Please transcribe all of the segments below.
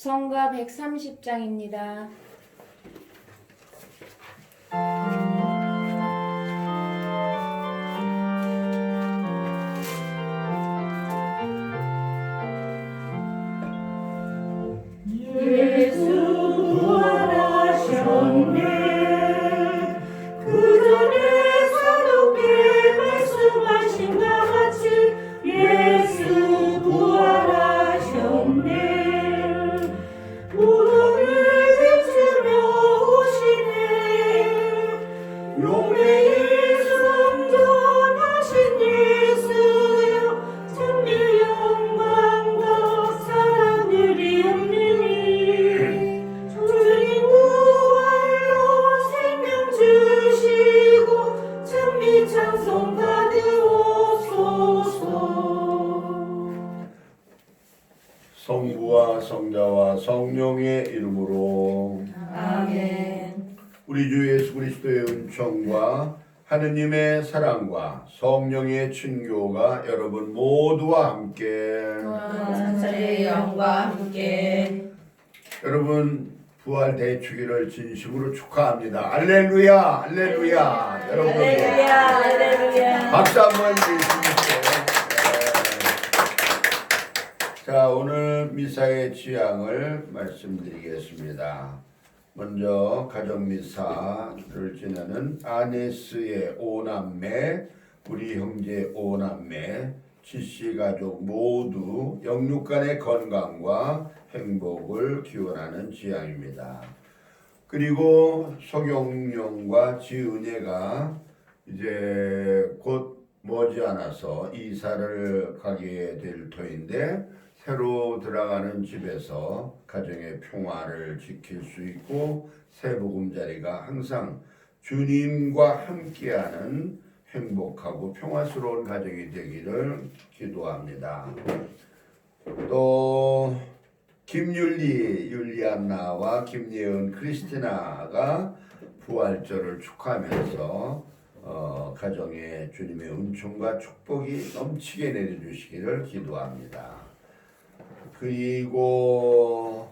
성가 130장입니다. 예수 부활하셨네. 그 전에 사도께 말씀하신 것 같이 예수 부활하셨네. 무덤을 비추며 오시네. 용맹히 성전하신 예수여, 찬미 영광과 사랑을 이었느니 주님 부활로 생명 주시고 찬미 찬송 받으옵소서. 성부와 성자와 성령의 이름으로 아멘. 우리 주 예수 그리스도의 은총과 하느님의 사랑과 성령의 친교가 여러분 모두와 함께 천사의 영과 함께 여러분 부활 대축일을 진심으로 축하합니다. 알렐루야, 알렐루야. 여러분 할렐루야 할렐루야. 박수 한번 주시죠. 자, 오늘 미사의 지향을 말씀드리겠습니다. 먼저 가정미사를 지내는 아네스의 5남매, 우리 형제 5남매, 지씨 가족 모두 영육간의 건강과 행복을 기원하는 지향입니다. 그리고 소경용과 지은혜가 이제 곧 머지않아서 이사를 가게 될 터인데 새로 들어가는 집에서 가정의 평화를 지킬 수 있고 새 보금자리가 항상 주님과 함께하는 행복하고 평화스러운 가정이 되기를 기도합니다. 또 김율리, 율리안나와 김예은, 크리스티나가 부활절을 축하하면서 가정에 주님의 은총과 축복이 넘치게 내려주시기를 기도합니다. 그리고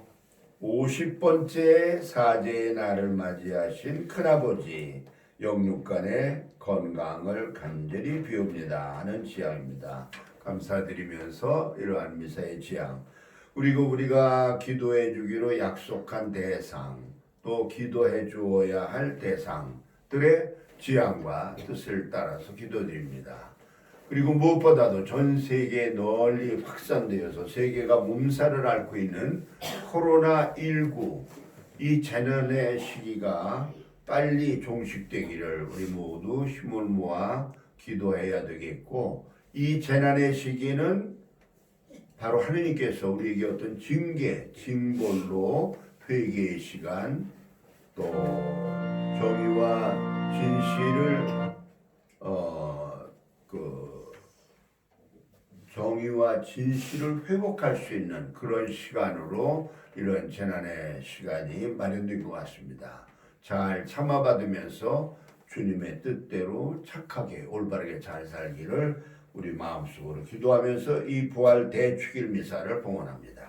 50번째 사제의 날을 맞이하신 큰아버지 영육간의 건강을 간절히 비웁니다 하는 지향입니다. 감사드리면서 이러한 미사의 지향, 그리고 우리가 기도해 주기로 약속한 대상, 또 기도해 주어야 할 대상들의 지향과 뜻을 따라서 기도드립니다. 그리고 무엇보다도 전 세계에 널리 확산되어서 세계가 몸살을 앓고 있는 코로나19 이 재난의 시기가 빨리 종식되기를 우리 모두 힘을 모아 기도해야 되겠고, 이 재난의 시기는 바로 하느님께서 우리에게 어떤 징계, 징벌로 회개의 시간, 또 정의와 진실을 정의와 진실을 회복할 수 있는 그런 시간으로 이런 재난의 시간이 마련된 것 같습니다. 잘 참아받으면서 주님의 뜻대로 착하게 올바르게 잘 살기를 우리 마음속으로 기도하면서 이 부활 대축일 미사를 봉헌합니다.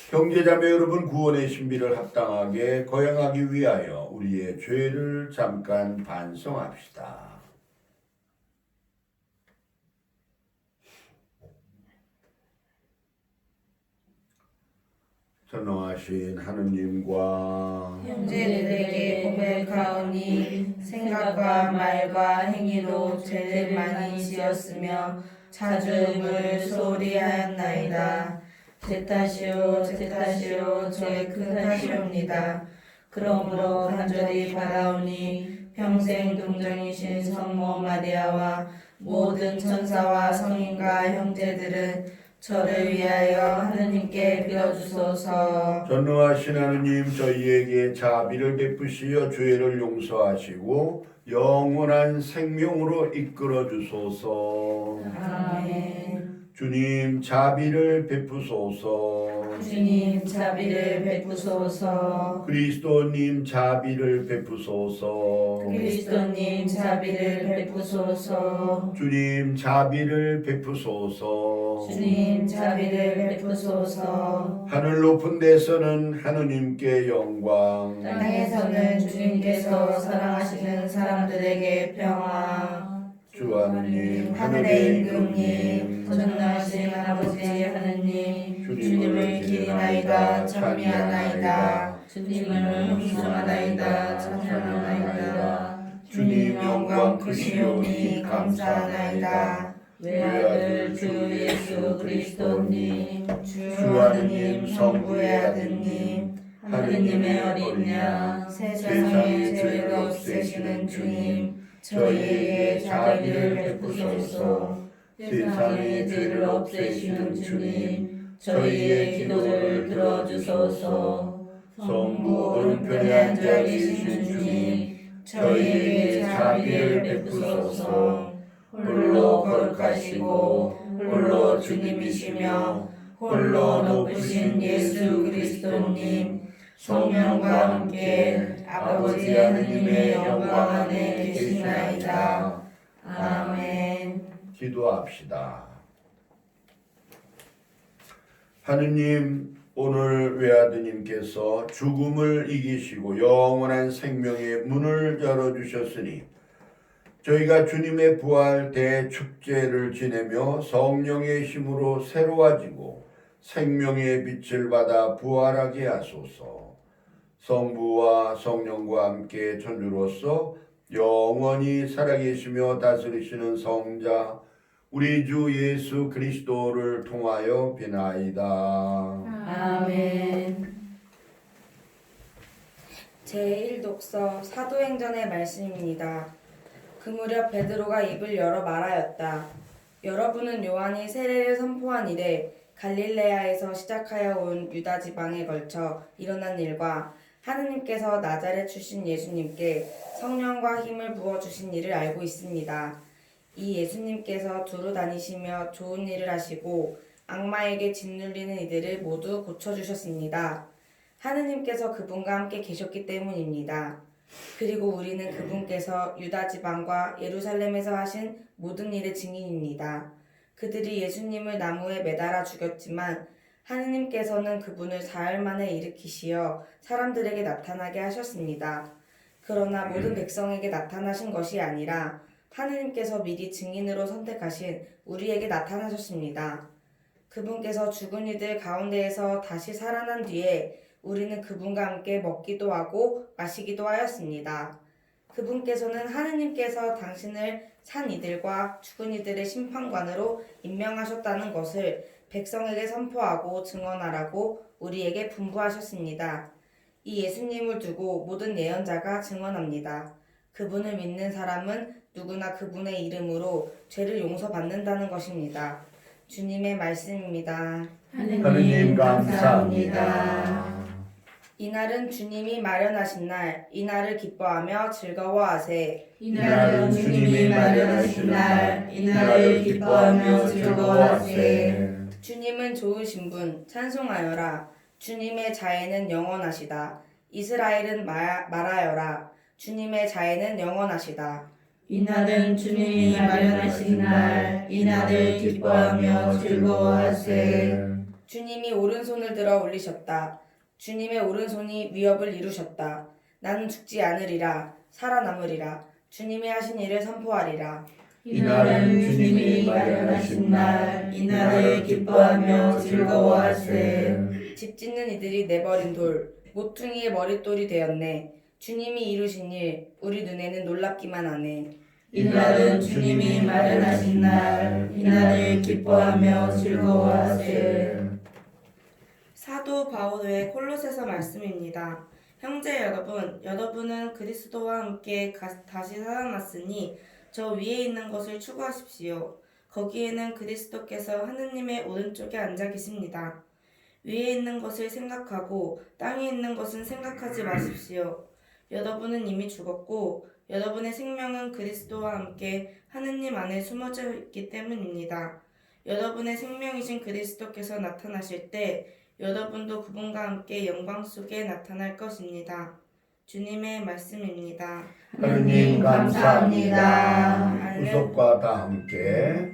형제자매 여러분, 구원의 신비를 합당하게 거행하기 위하여 우리의 죄를 잠깐 반성합시다. 전능하신 하느님과 형제들에게 고백하오니 생각과 말과 행위로 죄를 많이 지었으며 자주 물소리 하였나이다. 제 탓이요 제 탓이요 저의 큰 탓이옵니다. 그러므로 간절히 바라오니 평생 동정이신 성모 마리아와 모든 천사와 성인과 형제들은 저를 위하여 하느님께 빌어주소서. 전능하신 하느님, 저희에게 자비를 베푸시어 죄를 용서하시고 영원한 생명으로 이끌어 주소서. 아멘. 주님, 자비를 베푸소서. 주님 자비를 베푸소서. 그리스도님, 자비를 베푸소서. 그리스도님 자비를 베푸소서. 주님, 자비를 베푸소서. 주님 자비를 베푸소서. 하늘 높은 데서는 하느님께 영광, 땅에서는 주님께서 사랑하시는 사람들에게 평화. 주 하느님 하늘의 임금님, 전능하신 아버지 하느님, 주님을 기리나이다 찬미하나이다. 주님을 홍성하나이다 찬양하나이다. 주님 영광 크시오니 감사하나이다. 외아들 주 예수 그리스도님, 주 하느님 성부의 아드님, 하느님의 어린 양, 세상의 죄를 없애시는 주님, 저희에게 자비를 베푸소서. 세상의 죄를 없애시는 주님, 저희의 기도를 들어주소서. 성부 오른편에 앉아 계신 주님, 저희에게 자비를 베푸소서. 홀로 거룩하시고 홀로 주님이시며 홀로 높으신 예수 그리스도님, 성령과 함께 아버지 하느님의 영광 안에 계시나이다. 아멘. 기도합시다. 하느님, 오늘 외아드님께서 죽음을 이기시고 영원한 생명의 문을 열어주셨으니 저희가 주님의 부활 대축제를 지내며 성령의 힘으로 새로워지고 생명의 빛을 받아 부활하게 하소서. 성부와 성령과 함께 천주로서 영원히 살아계시며 다스리시는 성자 우리 주 예수 그리스도를 통하여 비나이다. 아멘. 제1독서 사도행전의 말씀입니다. 그 무렵 베드로가 입을 열어 말하였다. 여러분은 요한이 세례를 선포한 이래 갈릴레아에서 시작하여 온 유다 지방에 걸쳐 일어난 일과 하느님께서 나자렛 출신 예수님께 성령과 힘을 부어주신 일을 알고 있습니다. 이 예수님께서 두루 다니시며 좋은 일을 하시고 악마에게 짓눌리는 이들을 모두 고쳐주셨습니다. 하느님께서 그분과 함께 계셨기 때문입니다. 그리고 우리는 그분께서 유다 지방과 예루살렘에서 하신 모든 일의 증인입니다. 그들이 예수님을 나무에 매달아 죽였지만 하느님께서는 그분을 사흘 만에 일으키시어 사람들에게 나타나게 하셨습니다. 그러나 모든 백성에게 나타나신 것이 아니라 하느님께서 미리 증인으로 선택하신 우리에게 나타나셨습니다. 그분께서 죽은 이들 가운데에서 다시 살아난 뒤에 우리는 그분과 함께 먹기도 하고 마시기도 하였습니다. 그분께서는 하느님께서 당신을 산 이들과 죽은 이들의 심판관으로 임명하셨다는 것을 백성에게 선포하고 증언하라고 우리에게 분부하셨습니다. 이 예수님을 두고 모든 예언자가 증언합니다. 그분을 믿는 사람은 누구나 그분의 이름으로 죄를 용서받는다는 것입니다. 주님의 말씀입니다. 하느님 감사합니다. 이날은 주님이 마련하신 날, 이날을 기뻐하며 즐거워하세. 이날은 주님이 마련하신 날, 이날을 기뻐하며 즐거워하세. 주님은 좋으신 분, 찬송하여라. 주님의 자애는 영원하시다. 이스라엘은 말하여라. 주님의 자애는 영원하시다. 이날은 주님이 마련하신 날, 이날을 기뻐하며 즐거워하세. 주님이 오른손을 들어 올리셨다. 주님의 오른손이 위협을 이루셨다. 나는 죽지 않으리라. 살아남으리라. 주님이 하신 일을 선포하리라. 이날은 주님이 마련하신 날, 이날을 기뻐하며 즐거워하세. 집 짓는 이들이 내버린 돌, 모퉁이의 머릿돌이 되었네. 주님이 이루신 일, 우리 눈에는 놀랍기만 하네. 이날은 주님이 마련하신 날, 이날을 기뻐하며 즐거워하세. 사도 바울의 콜로새서 말씀입니다. 형제 여러분, 여러분은 그리스도와 함께 다시 살아났으니 저 위에 있는 것을 추구하십시오. 거기에는 그리스도께서 하느님의 오른쪽에 앉아 계십니다. 위에 있는 것을 생각하고 땅에 있는 것은 생각하지 마십시오. 여러분은 이미 죽었고 여러분의 생명은 그리스도와 함께 하느님 안에 숨어져 있기 때문입니다. 여러분의 생명이신 그리스도께서 나타나실 때 여러분도 그분과 함께 영광 속에 나타날 것입니다. 주님의 말씀입니다. 하느님 감사합니다. 구속과 다 함께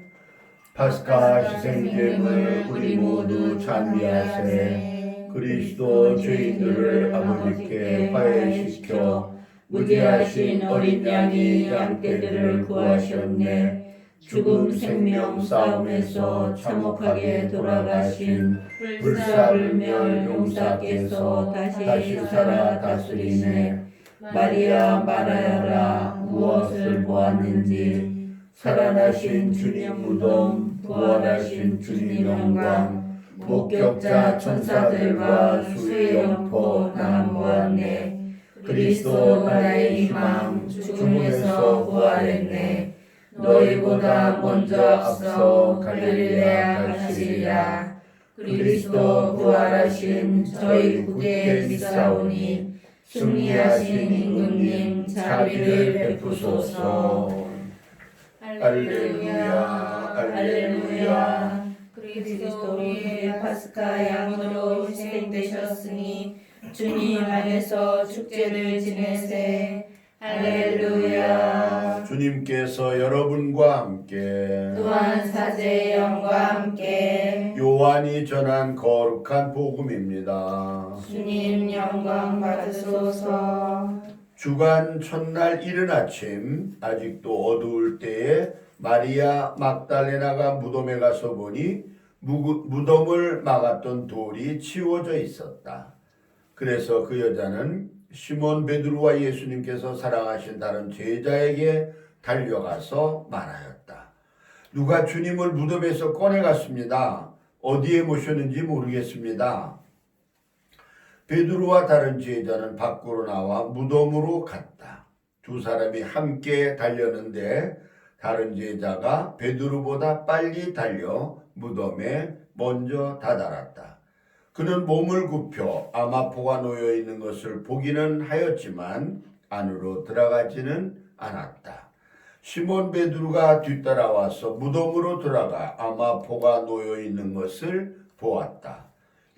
파스카 희생제물 우리 모두 찬미하세. 그리스도 죄인들을 아버지께 화해시켜 무죄하신 어린 양이 양떼들을 구하셨네. 죽음 생명 싸움에서 참혹하게 돌아가신 불사불멸 용사께서 다시 살아 다스리네. 마리아 말하여라 무엇을 보았는지. 살아나신 주님 무덤 부활하신 주님 영광 목격자 천사들과 수의 영포 난 보았네. 그리스도 나의 희망 죽음에서 부활했네. 너희보다 먼저 앞서 갈릴레아 가시리라. 그리스도 부활하신 저희 굳게 믿사오니 승리하신 임금님 자비를 베푸소서. 할렐루야 할렐루야. 그리스도의 파스카 양으로 희생되셨으니 주님 안에서 축제를 지내세. 할렐루야. 주님께서 여러분과 함께 또한 사제의 영과 함께 요한이 전한 거룩한 복음입니다. 주님 영광 받으소서. 주간 첫날 이른 아침 아직도 어두울 때에 마리아 막달레나가 무덤에 가서 보니 무덤을 막았던 돌이 치워져 있었다. 그래서 그 여자는 시몬 베드로와 예수님께서 사랑하신 다른 제자에게 달려가서 말하였다. 누가 주님을 무덤에서 꺼내갔습니다. 어디에 모셨는지 모르겠습니다. 베드로와 다른 제자는 밖으로 나와 무덤으로 갔다. 두 사람이 함께 달렸는데 다른 제자가 베드로보다 빨리 달려 무덤에 먼저 다다랐다. 그는 몸을 굽혀 아마포가 놓여 있는 것을 보기는 하였지만 안으로 들어가지는 않았다. 시몬 베드로가 뒤따라와서 무덤으로 들어가 아마포가 놓여 있는 것을 보았다.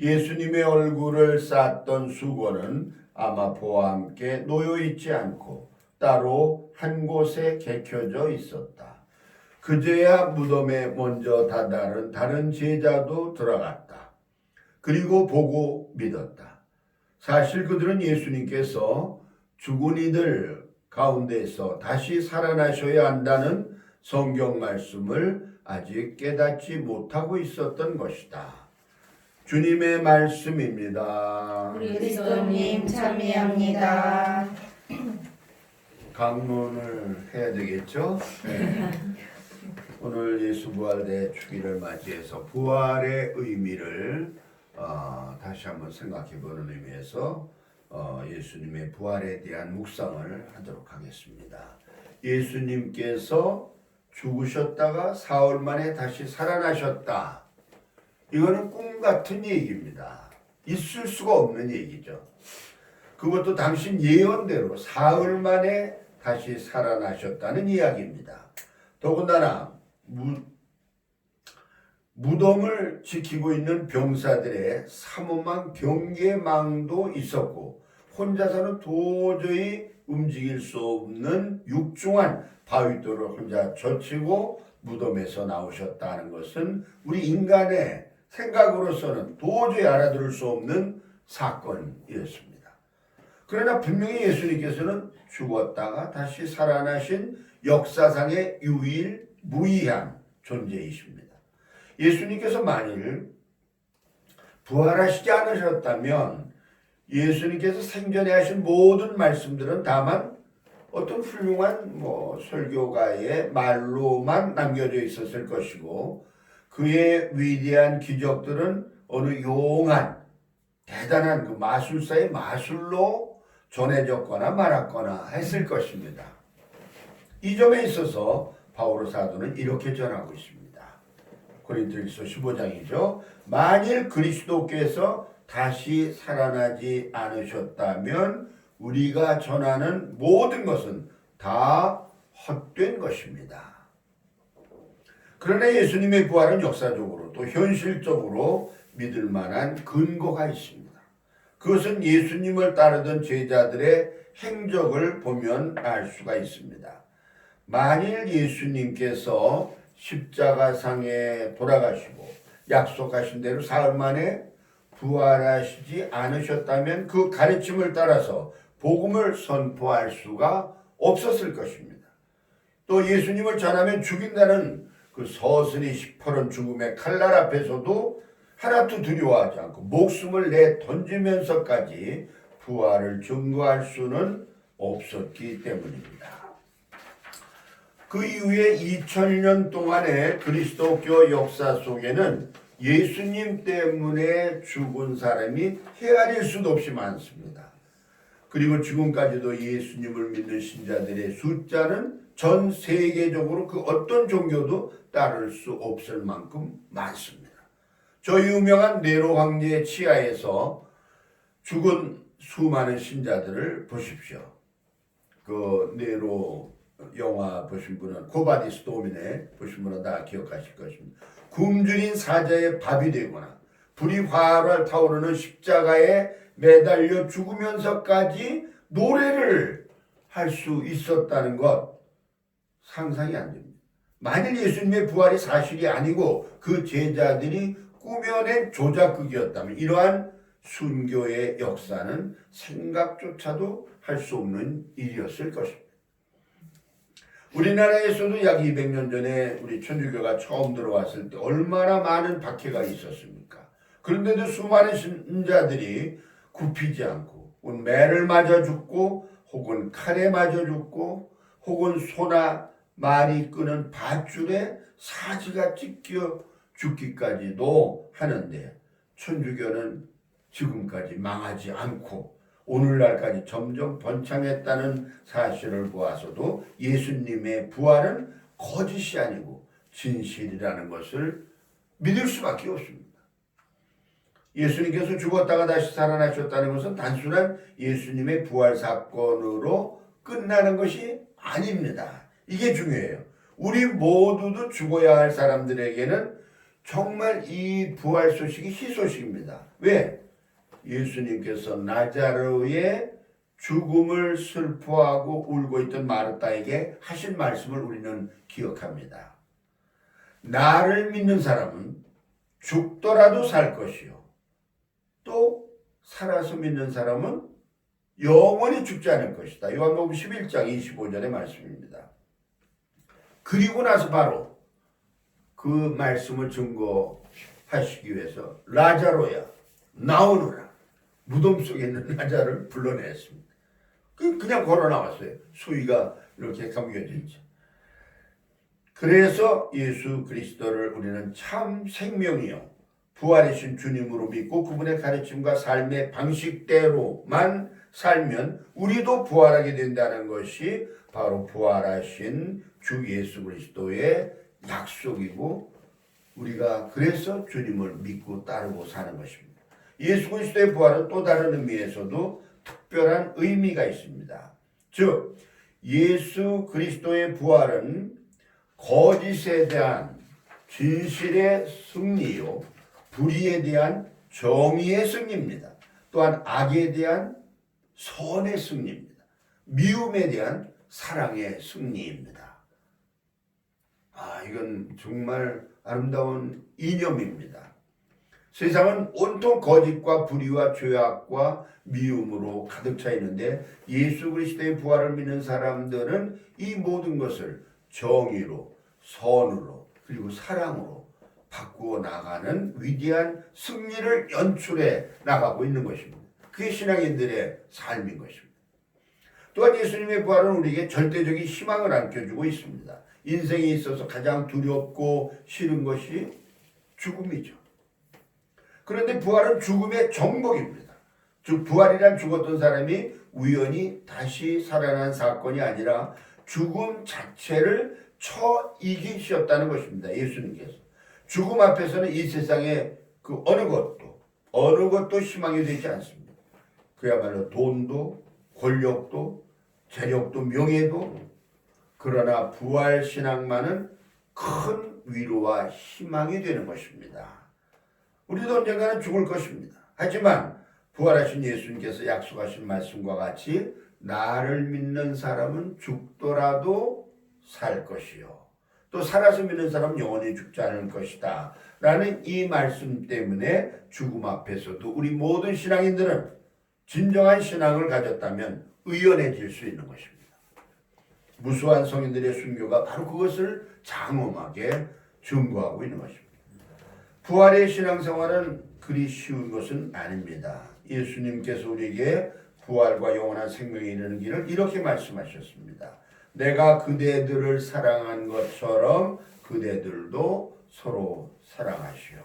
예수님의 얼굴을 쌓았던 수건은 아마포와 함께 놓여 있지 않고 따로 한 곳에 개켜져 있었다. 그제야 무덤에 먼저 다다른 다른 제자도 들어갔다. 그리고 보고 믿었다. 사실 그들은 예수님께서 죽은 이들 가운데서 다시 살아나셔야 한다는 성경 말씀을 아직 깨닫지 못하고 있었던 것이다. 주님의 말씀입니다. 그리스도님 참여합니다. 강론을 해야 되겠죠? 네. 오늘 예수 부활의 주기를 맞이해서 부활의 의미를 다시 한번 생각해보는 의미에서 예수님의 부활에 대한 묵상을 하도록 하겠습니다. 예수님께서 죽으셨다가 사흘 만에 다시 살아나셨다. 이거는 꿈 같은 얘기입니다. 있을 수가 없는 얘기죠. 그것도 당신 예언대로 사흘 만에 다시 살아나셨다는 이야기입니다. 더군다나 무덤을 지키고 있는 병사들의 삼엄한 경계망도 있었고 혼자서는 도저히 움직일 수 없는 육중한 바위돌을 혼자 젖히고 무덤에서 나오셨다는 것은 우리 인간의 생각으로서는 도저히 알아들을 수 없는 사건이었습니다. 그러나 분명히 예수님께서는 죽었다가 다시 살아나신 역사상의 유일무이한 존재이십니다. 예수님께서 만일 부활하시지 않으셨다면 예수님께서 생전에 하신 모든 말씀들은 다만 어떤 훌륭한 설교가의 말로만 남겨져 있었을 것이고 그의 위대한 기적들은 어느 용한 대단한 그 마술사의 마술로 전해졌거나 말았거나 했을 것입니다. 이 점에 있어서 바오로 사도는 이렇게 전하고 있습니다. 고린도일서 15장이죠. 만일 그리스도께서 다시 살아나지 않으셨다면 우리가 전하는 모든 것은 다 헛된 것입니다. 그러나 예수님의 부활은 역사적으로 또 현실적으로 믿을 만한 근거가 있습니다. 그것은 예수님을 따르던 제자들의 행적을 보면 알 수가 있습니다. 만일 예수님께서 십자가상에 돌아가시고 약속하신 대로 사흘 만에 부활하시지 않으셨다면 그 가르침을 따라서 복음을 선포할 수가 없었을 것입니다. 또 예수님을 전하면 죽인다는 그 서슬이 시퍼런 죽음의 칼날 앞에서도 하나도 두려워하지 않고 목숨을 내 던지면서까지 부활을 증거할 수는 없었기 때문입니다. 그 이후에 2000년 동안의 그리스도교 역사 속에는 예수님 때문에 죽은 사람이 헤아릴 수도 없이 많습니다. 그리고 지금까지도 예수님을 믿는 신자들의 숫자는 전 세계적으로 그 어떤 종교도 따를 수 없을 만큼 많습니다. 저 유명한 네로 황제의 치하에서 죽은 수많은 신자들을 보십시오. 그 네로 영화 보신 분은 코바디스 도미네 보신 분은 다 기억하실 것입니다. 굶주린 사자의 밥이 되거나 불이 활활 타오르는 십자가에 매달려 죽으면서까지 노래를 할 수 있었다는 것 상상이 안 됩니다. 만일 예수님의 부활이 사실이 아니고 그 제자들이 꾸며낸 조작극이었다면 이러한 순교의 역사는 생각조차도 할 수 없는 일이었을 것입니다. 우리나라에서도 약 200년 전에 우리 천주교가 처음 들어왔을 때 얼마나 많은 박해가 있었습니까? 그런데도 수많은 신자들이 굽히지 않고 매를 맞아 죽고 혹은 칼에 맞아 죽고 혹은 소나 말이 끄는 밧줄에 사지가 찢겨 죽기까지도 하는데 천주교는 지금까지 망하지 않고 오늘날까지 점점 번창했다는 사실을 보아서도 예수님의 부활은 거짓이 아니고 진실이라는 것을 믿을 수밖에 없습니다. 예수님께서 죽었다가 다시 살아나셨다는 것은 단순한 예수님의 부활 사건으로 끝나는 것이 아닙니다. 이게 중요해요. 우리 모두도 죽어야 할 사람들에게는 정말 이 부활 소식이 희소식입니다. 왜? 예수님께서 나자로의 죽음을 슬퍼하고 울고 있던 마르다에게 하신 말씀을 우리는 기억합니다. 나를 믿는 사람은 죽더라도 살 것이요 또 살아서 믿는 사람은 영원히 죽지 않을 것이다. 요한복음 11장 25절의 말씀입니다. 그리고 나서 바로 그 말씀을 증거하시기 위해서 라자로야 나오너라. 무덤 속에 있는 라자를 불러냈습니다. 그냥 걸어 나왔어요. 수위가 이렇게 감겨져 있죠. 그래서 예수 그리스도를 우리는 참 생명이요 부활이신 주님으로 믿고 그분의 가르침과 삶의 방식대로만 살면 우리도 부활하게 된다는 것이 바로 부활하신 주 예수 그리스도의 약속이고 우리가 그래서 주님을 믿고 따르고 사는 것입니다. 예수 그리스도의 부활은 또 다른 의미에서도 특별한 의미가 있습니다. 즉 예수 그리스도의 부활은 거짓에 대한 진실의 승리요 불의에 대한 정의의 승리입니다. 또한 악에 대한 선의 승리입니다. 미움에 대한 사랑의 승리입니다. 이건 정말 아름다운 이념입니다. 세상은 온통 거짓과 불의와 죄악과 미움으로 가득 차 있는데 예수 그리스도의 부활을 믿는 사람들은 이 모든 것을 정의로, 선으로, 그리고 사랑으로 바꾸어 나가는 위대한 승리를 연출해 나가고 있는 것입니다. 그게 신앙인들의 삶인 것입니다. 또한 예수님의 부활은 우리에게 절대적인 희망을 안겨주고 있습니다. 인생에 있어서 가장 두렵고 싫은 것이 죽음이죠. 그런데 부활은 죽음의 정복입니다. 즉 부활이란 죽었던 사람이 우연히 다시 살아난 사건이 아니라 죽음 자체를 쳐 이기셨다는 것입니다. 예수님께서. 죽음 앞에서는 이 세상의 그 어느 것도 희망이 되지 않습니다. 그야말로 돈도 권력도 재력도 명예도 그러나 부활신앙만은 큰 위로와 희망이 되는 것입니다. 우리도 언젠가는 죽을 것입니다. 하지만 부활하신 예수님께서 약속하신 말씀과 같이 나를 믿는 사람은 죽더라도 살 것이요 또 살아서 믿는 사람은 영원히 죽지 않을 것이다 라는 이 말씀 때문에 죽음 앞에서도 우리 모든 신앙인들은 진정한 신앙을 가졌다면 의연해질 수 있는 것입니다. 무수한 성인들의 순교가 바로 그것을 장엄하게 증거하고 있는 것입니다. 부활의 신앙생활은 그리 쉬운 것은 아닙니다. 예수님께서 우리에게 부활과 영원한 생명에 이르는 길을 이렇게 말씀하셨습니다. 내가 그대들을 사랑한 것처럼 그대들도 서로 사랑하시오.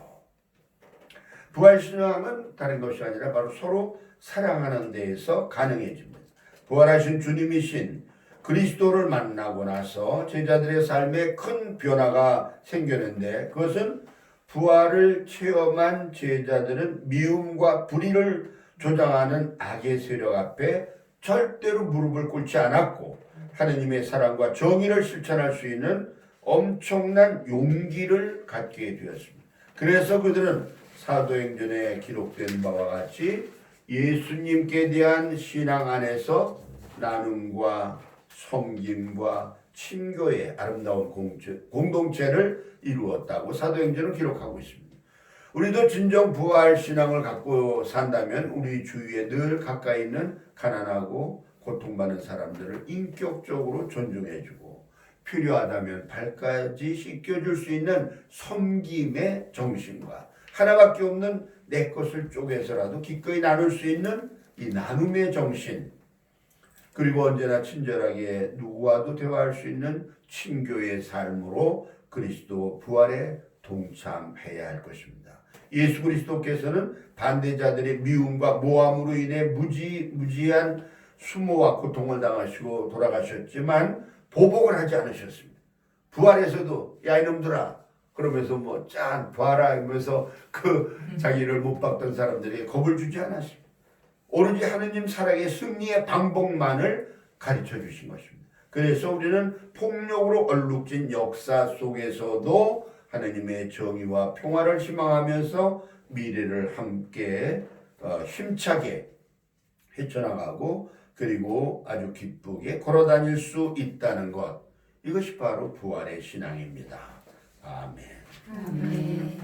부활신앙은 다른 것이 아니라 바로 서로 사랑하는 데에서 가능해집니다. 부활하신 주님이신 그리스도를 만나고 나서 제자들의 삶에 큰 변화가 생겼는데 그것은 부활을 체험한 제자들은 미움과 불의를 조장하는 악의 세력 앞에 절대로 무릎을 꿇지 않았고 하느님의 사랑과 정의를 실천할 수 있는 엄청난 용기를 갖게 되었습니다. 그래서 그들은 사도행전에 기록된 바와 같이 예수님께 대한 신앙 안에서 나눔과 섬김과 친교의 아름다운 공동체를 이루었다고 사도행전을 기록하고 있습니다. 우리도 진정 부활 신앙을 갖고 산다면 우리 주위에 늘 가까이 있는 가난하고 고통받는 사람들을 인격적으로 존중해주고 필요하다면 발까지 씻겨줄 수 있는 섬김의 정신과 하나밖에 없는 내 것을 쪼개서라도 기꺼이 나눌 수 있는 이 나눔의 정신, 그리고 언제나 친절하게 누구와도 대화할 수 있는 친교의 삶으로 그리스도 부활에 동참해야 할 것입니다. 예수 그리스도께서는 반대자들의 미움과 모함으로 인해 무지한 수모와 고통을 당하시고 돌아가셨지만 보복을 하지 않으셨습니다. 부활에서도 야 이놈들아 그러면서 뭐 짠 봐라 하면서 그 자기를 못 박던 사람들에게 겁을 주지 않았습니다. 오로지 하느님 사랑의 승리의 방법만을 가르쳐 주신 것입니다. 그래서 우리는 폭력으로 얼룩진 역사 속에서도 하느님의 정의와 평화를 희망하면서 미래를 함께 힘차게 헤쳐나가고 그리고 아주 기쁘게 걸어다닐 수 있다는 것, 이것이 바로 부활의 신앙입니다. 아멘. 아멘.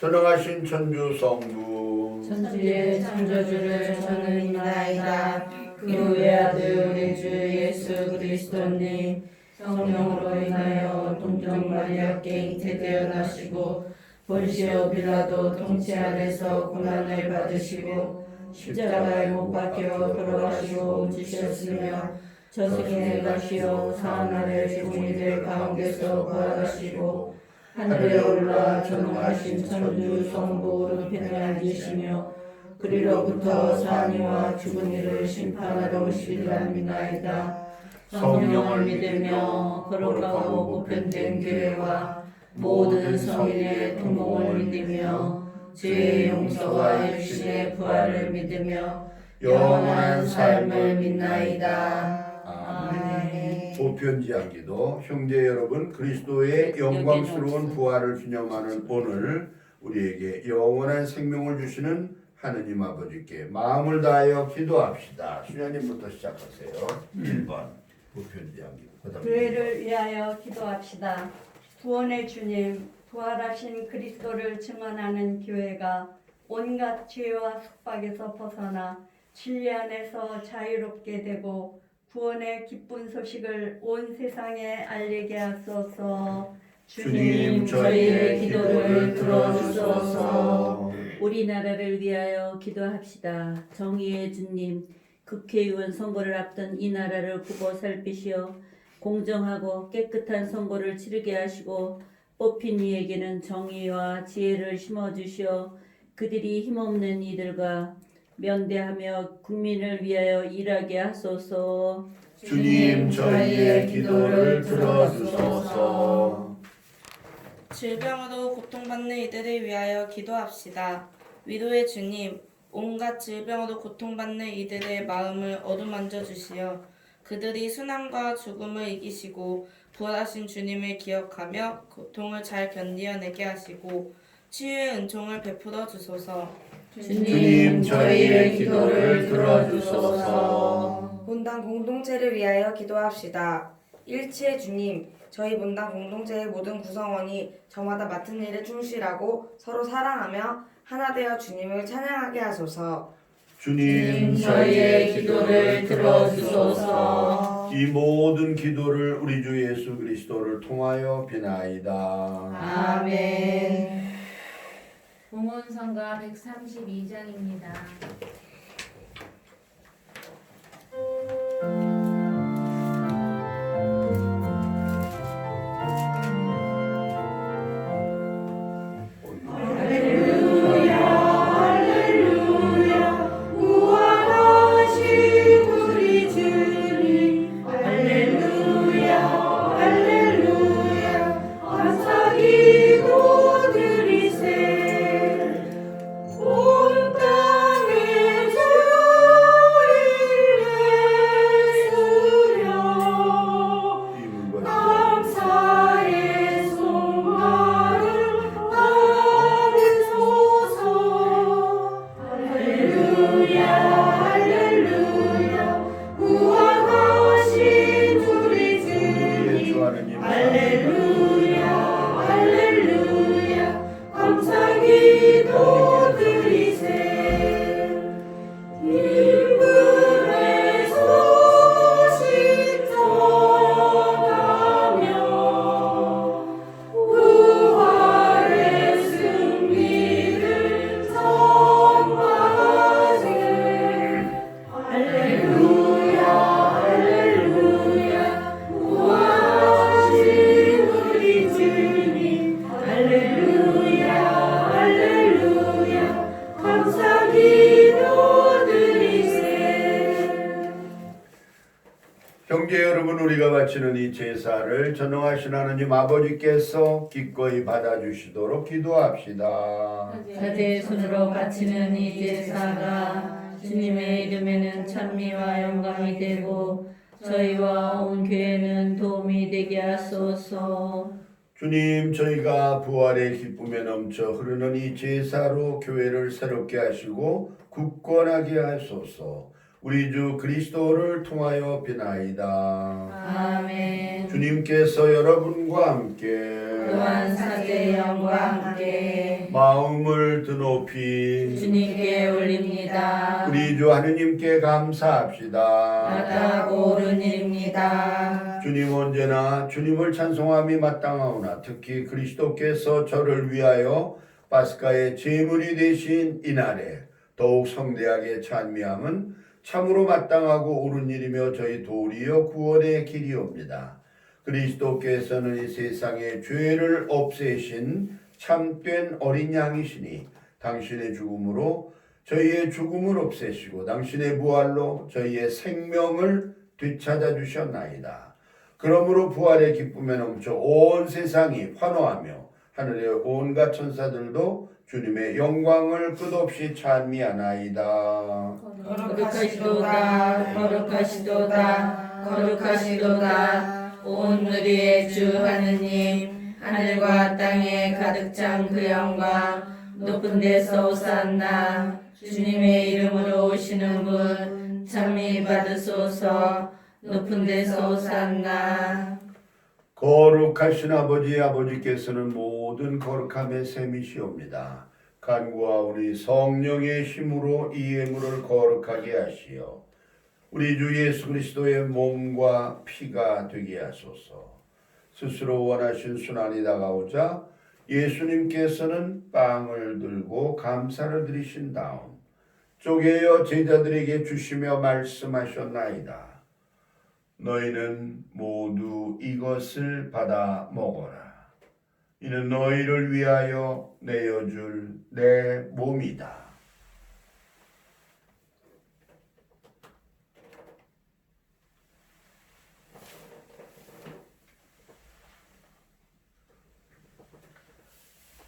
전능하신 천주 성부 천주의 창조주를 저는 믿나이다. 그 외아들 우리 주 예수 그리스도님 성령으로 인하여 동정 마리아께 잉태되어 나시고 본시오 빌라도 통치 아래서 고난을 받으시고 십자가에 못 박혀 돌아가시고 움직이셨으며 저승에 가시어 사하늘의 종이들 가운데서 부활하시고 하늘에 올라 전능하신 천주 성부 오른편에 앉으시며 그리로부터 사니와 죽은 이를 심판하러 오시리라 믿나이다. 성령을 믿으며 거룩하고 보편된 교회와 모든 성인의 동공을 믿으며 죄의 용서와 육신의 부활을 믿으며 영원한 삶을 믿나이다. 아멘. 보편지향기도 형제 여러분, 그리스도의 영광스러운 부활을 기념하는 오늘 우리에게 영원한 생명을 주시는 하느님 아버지께 마음을 다하여 기도합시다. 수녀님부터 시작하세요. 1번 보편지향기도. 교회를 위하여 기도합시다. 구원의 주님, 부활하신 그리스도를 증언하는 교회가 온갖 죄와 속박에서 벗어나 진리 안에서 자유롭게 되고 구원의 기쁜 소식을 온 세상에 알리게 하소서. 주님, 저희의 기도를 들어주소서. 우리나라를 위하여 기도합시다. 정의의 주님, 국회의원 선거를 앞둔 이 나라를 보고 살피시어 공정하고 깨끗한 선거를 치르게 하시고 뽑힌 이에게는 정의와 지혜를 심어주시어 그들이 힘없는 이들과 면대하며 국민을 위하여 일하게 하소서. 주님, 저희의 기도를 들어주소서. 질병으로 고통받는 이들을 위하여 기도합시다. 위로의 주님, 온갖 질병으로 고통받는 이들의 마음을 어루만져 주시어 그들이 순환과 죽음을 이기시고 부활하신 주님을 기억하며 고통을 잘 견디어내게 하시고 치유의 은총을 베풀어 주소서. 주님, 저희의 기도를 들어주소서. 본당 공동체를 위하여 기도합시다. 일치의 주님, 저희 문당 공동체의 모든 구성원이 저마다 맡은 일에 충실하고 서로 사랑하며 하나 되어 주님을 찬양하게 하소서. 주님 저희의 기도를 들어주소서. 이 모든 기도를 우리 주 예수 그리스도를 통하여 비나이다. 아멘. 봉헌성가 132장입니다. 형제 여러분, 우리가 바치는 이 제사를 전능하신 하나님 아버지께서 기꺼이 받아주시도록 기도합시다. 사제의 손으로 바치는 이 제사가 주님의 이름에는 찬미와 영광이 되고 저희와 온 교회는 도움이 되게 하소서. 주님, 저희가 부활의 기쁨에 넘쳐 흐르는 이 제사로 교회를 새롭게 하시고 굳건하게 하소서. 우리 주 그리스도를 통하여 비나이다. 아멘. 주님께서 여러분과 함께 또한 사제의 영과 함께 마음을 드높이 주님께 올립니다. 우리 주 하느님께 감사합시다. 마땅하고 옳은 일입니다. 주님, 언제나 주님을 찬송함이 마땅하오나 특히 그리스도께서 저를 위하여 파스카의 제물이 되신 이날에 더욱 성대하게 찬미함은 참으로 마땅하고 옳은 일이며 저희 도리어 구원의 길이옵니다. 그리스도께서는 이 세상의 죄를 없애신 참된 어린 양이시니 당신의 죽음으로 저희의 죽음을 없애시고 당신의 부활로 저희의 생명을 되찾아 주셨나이다. 그러므로 부활의 기쁨에 넘쳐 온 세상이 환호하며 하늘의 온갖 천사들도 주님의 영광을 끝없이 찬미하나이다. 거룩하시도다, 거룩하시도다, 거룩하시도다. 온 우리의 주 하느님, 하늘과 땅에 가득 찬 그 영광, 높은 데서 오산나. 주님의 이름으로 오시는 분 찬미 받으소서. 높은 데서 오산나. 거룩하신 아버지께서는 모든 거룩함의 셈이시옵니다. 간구하오니 성령의 힘으로 이 예물을 거룩하게 하시어 우리 주 예수 그리스도의 몸과 피가 되게 하소서. 스스로 원하신 순환이 다가오자 예수님께서는 빵을 들고 감사를 드리신 다음 쪼개어 제자들에게 주시며 말씀하셨나이다. 너희는 모두 이것을 받아 먹어라. 이는 너희를 위하여 내어줄 내 몸이다.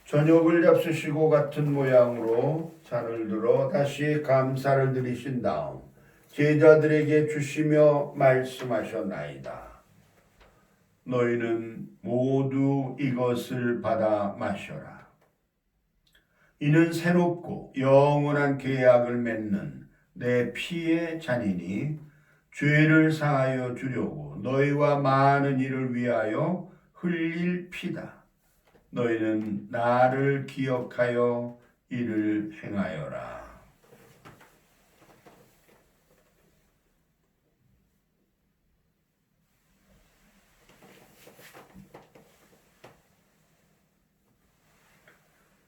저녁을 잡수시고 같은 모양으로 잔을 들어 다시 감사를 드리신 다음 제자들에게 주시며 말씀하셨나이다. 너희는 모두 이것을 받아 마셔라. 이는 새롭고 영원한 계약을 맺는 내 피의 잔이니 죄를 사하여 주려고 너희와 많은 이를 위하여 흘릴 피다. 너희는 나를 기억하여 이를 행하여라.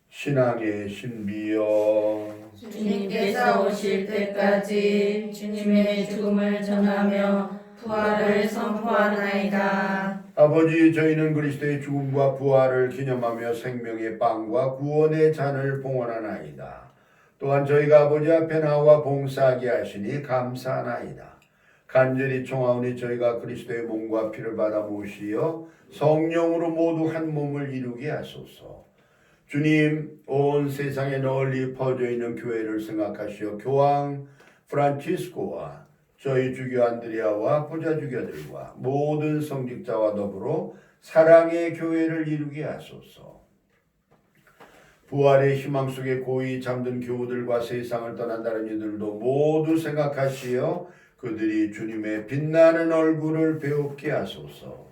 신앙의 신비여, 주님께서 오실 때까지 주님의 죽음을 전하며 부활을 선포하나이다. 아버지, 저희는 그리스도의 죽음과 부활을 기념하며 생명의 빵과 구원의 잔을 봉헌하나이다. 또한 저희가 아버지 앞에 나와 봉사하게 하시니 감사하나이다. 간절히 청하오니 저희가 그리스도의 몸과 피를 받아 모시어 성령으로 모두 한 몸을 이루게 하소서. 주님, 온 세상에 널리 퍼져 있는 교회를 생각하시어 교황 프란치스코와 저희 주교 안드레아와 부자 주교들과 모든 성직자와 더불어 사랑의 교회를 이루게 하소서. 부활의 희망 속에 고이 잠든 교우들과 세상을 떠난다는 이들도 모두 생각하시어 그들이 주님의 빛나는 얼굴을 배웁게 하소서.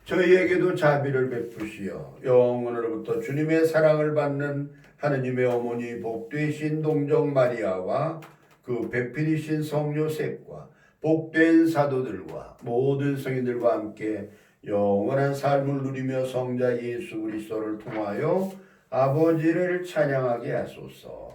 저희에게도 자비를 베푸시어 영원으로부터 주님의 사랑을 받는 하느님의 어머니 복되신 동정 마리아와 그 배필이신 성 요셉과 복된 사도들과 모든 성인들과 함께 영원한 삶을 누리며 성자 예수 그리스도를 통하여 아버지를 찬양하게 하소서.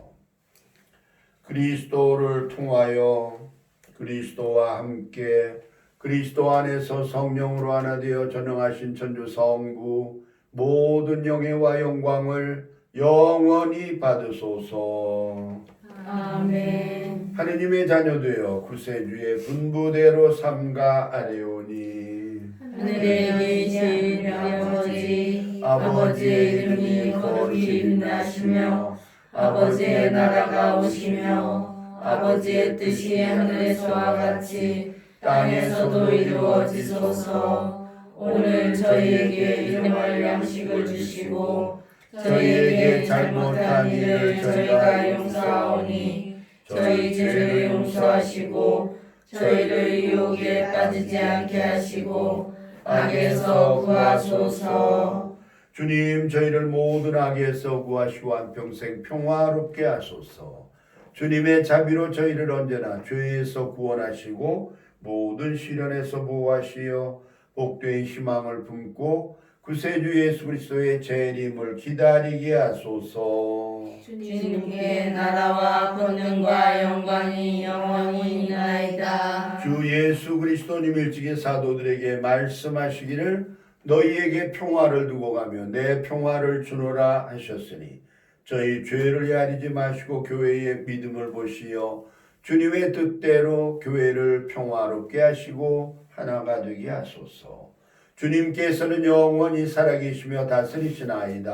그리스도를 통하여 그리스도와 함께 그리스도 안에서 성령으로 하나 되어 전능하신 천주 성부 모든 영예와 영광을 영원히 받으소서. 아멘. 하느님의 자녀되어 구세주의 분부대로 삼가 아뢰오니 하늘에 계신 우리 아버지, 아버지의 이름이 거룩히 빛나시며 아버지의 나라가 오시며 아버지의 뜻이 하늘에서와 같이 땅에서도 이루어지소서. 오늘 저희에게 일용할 양식을 주시고 저희에게 잘못한 일을 저희가 용서하오니 저희 죄를 용서하시고 저희를 유혹에 빠지지 않게 하시고 악에서 구하소서. 주님, 저희를 모든 악에서 구하시고 한평생 평화롭게 하소서. 주님의 자비로 저희를 언제나 죄에서 구원하시고 모든 시련에서 보호하시어 복된 희망을 품고 구세주 예수 그리스도의 재림을 기다리게 하소서. 주님께 나라와 권능과 영광이 영원히 있나이다. 주 예수 그리스도님 일찍이 사도들에게 말씀하시기를 너희에게 평화를 두고 가며 내 평화를 주노라 하셨으니 저희 죄를 헤아리지 마시고 교회의 믿음을 보시어 주님의 뜻대로 교회를 평화롭게 하시고 하나가 되게 하소서. 주님께서는 영원히 살아계시며 다스리시나이다.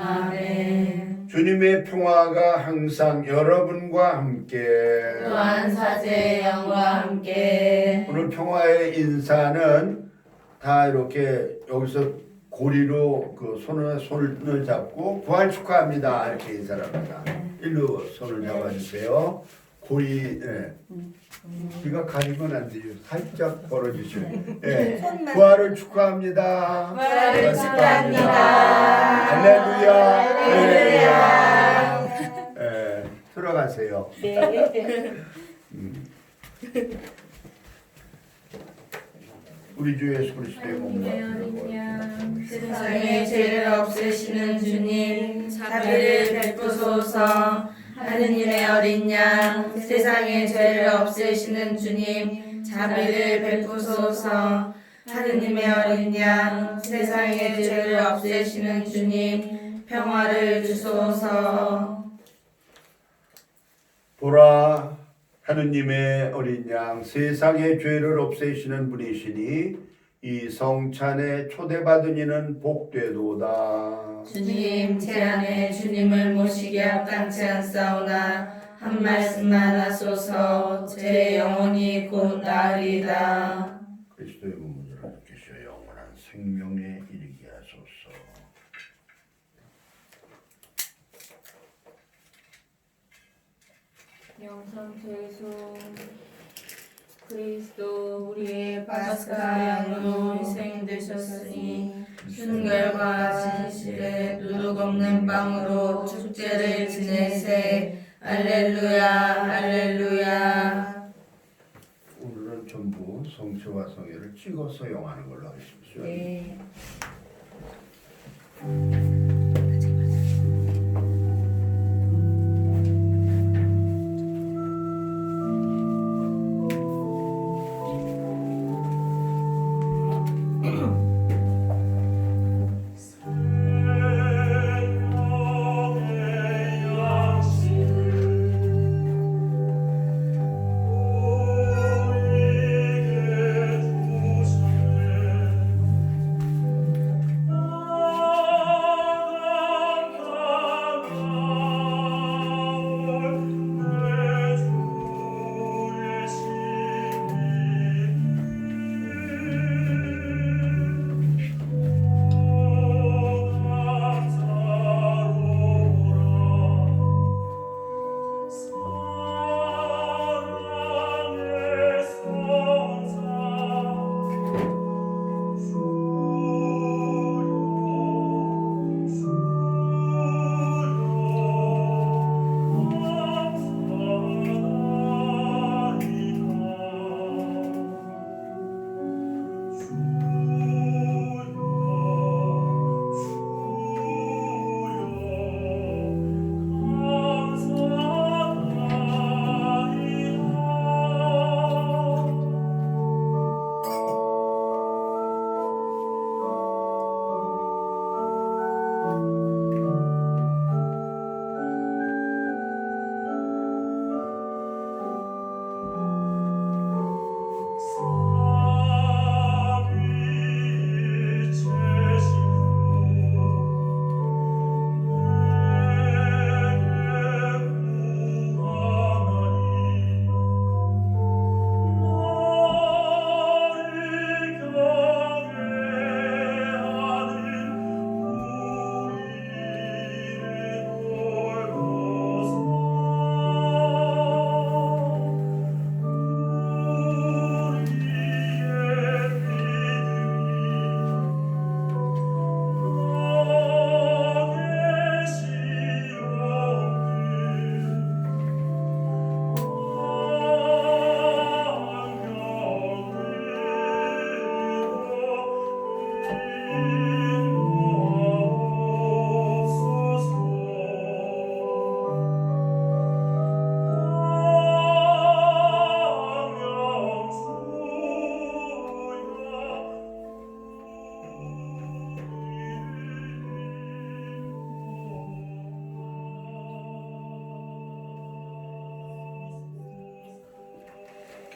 아멘. 주님의 평화가 항상 여러분과 함께 또한 사제의 영과 함께 오늘 평화의 인사는 다 이렇게 여기서 고리로 그 손을 잡고 부활 축하합니다 이렇게 인사를 합니다. 일로 손을 잡아주세요. 고리, 예. 귀가 가리면 안 돼요. 살짝 벌어주시고. 예. 부활을 축하합니다. 부활을 축하합니다. 할렐루야. 할렐루야. 예. 들어가세요. 우리 주 예수 그리스도의 몸과 피를 세상의 죄를 없애시는 주님, 자비를 베푸소서. 하느님의 어린 양, 세상의 죄를 없애시는 주님, 자비를 베푸소서. 하느님의 어린 양, 세상의 죄를 없애시는 주님, 평화를 주소서. 보라, 하느님의 어린 양, 세상의 죄를 없애시는 분이시니 이 성찬에 초대받은 이는 복되도다. 주님, 제 안에 주님을 모시게 합당치 않사오나 한 말씀만 하소서. 제 영혼이 곧 나으리다. 그리스도의 몸을 느끼시어 영원한 생명에 이르게 하소서. 영상 죄송 그리스도 우리의 파스카 양으로 희생되셨으니 순결과 진실의 누룩 없는 빵으로 축제를 지내세. 알렐루야 알렐루야. 오늘은 전부 성체와 성회를 찍어서 영하는 걸로 하십시오. 네.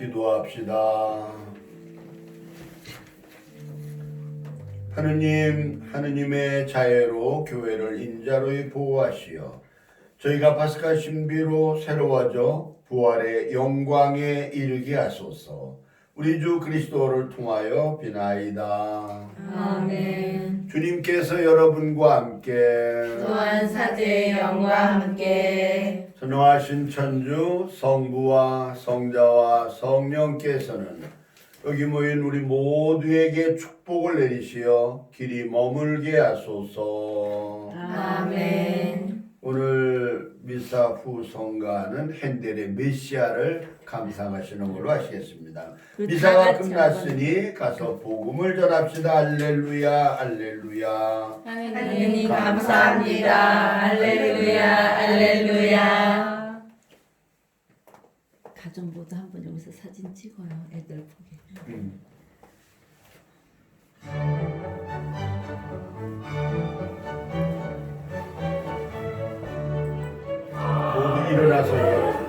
기도합시다. 하느님, 하느님의 자애로 교회를 인자로이 보호하시어 저희가 파스카 신비로 새로워져 부활의 영광에 이르게 하소서. 우리 주 그리스도를 통하여 비나이다. 아멘. 주님께서 여러분과 함께 또한 사제의 영과 함께 전능하신 천주 성부와 성자와 성령께서는 여기 모인 우리 모두에게 축복을 내리시어 길이 머물게 하소서. 아멘. 오늘 미사 후 성가는 핸델의 메시아를 감상하시는 걸로 하시겠습니다. 미사가 끝났으니 가서 복음을 전합시다. 알렐루야 알렐루야. 하느님 감사합니다. 알렐루야 알렐루야. 가정 모두 한번 여기서 사진 찍어요. 애들 보게. 모두 일어나서